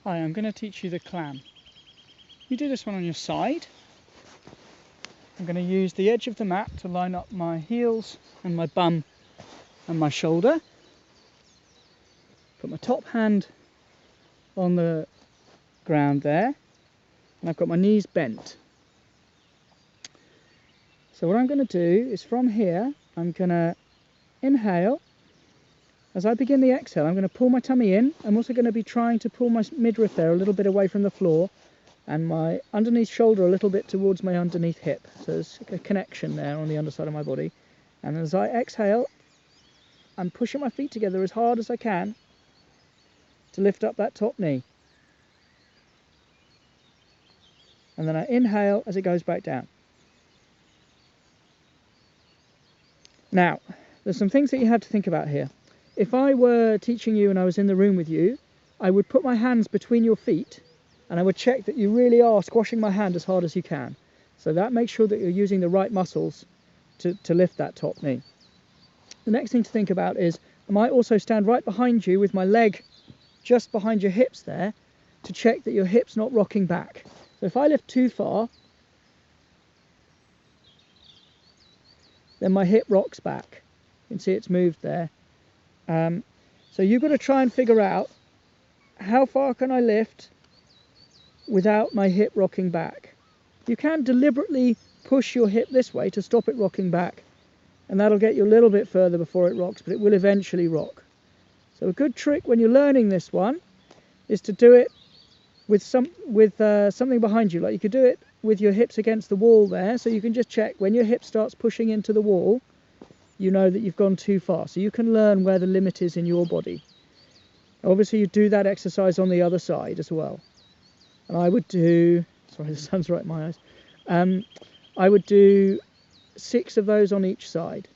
Hi, I'm going to teach you the clam. You do this one on your side. I'm going to use the edge of the mat to line up my heels and my bum and my shoulder. Put my top hand on the ground there, and I've got my knees bent. So what I'm going to do is from here, I'm going to inhale. As I begin the exhale, I'm going to pull my tummy in. I'm also going to be trying to pull my midriff there a little bit away from the floor, and my underneath shoulder a little bit towards my underneath hip. So there's a connection there on the underside of my body. And as I exhale, I'm pushing my feet together as hard as I can to lift up that top knee. And then I inhale as it goes back down. Now, there's some things that you have to think about here. If I were teaching you and I was in the room with you, I would put my hands between your feet and I would check that you really are squashing my hand as hard as you can. So that makes sure that you're using the right muscles to lift that top knee. The next thing to think about is I might also stand right behind you with my leg just behind your hips there to check that your hip's not rocking back. So if I lift too far, then my hip rocks back. You can see it's moved there. So you've got to try and figure out how far can I lift without my hip rocking back. You can deliberately push your hip this way to stop it rocking back, and that'll get you a little bit further before it rocks, but it will eventually rock. So a good trick when you're learning this one is to do it with something behind you. Like you could do it with your hips against the wall there, so you can just check when your hip starts pushing into the wall, you know that you've gone too far. So you can learn where the limit is in your body. Obviously you do that exercise on the other side as well. And I would do, sorry, the sun's right in my eyes. I would do 6 of those on each side.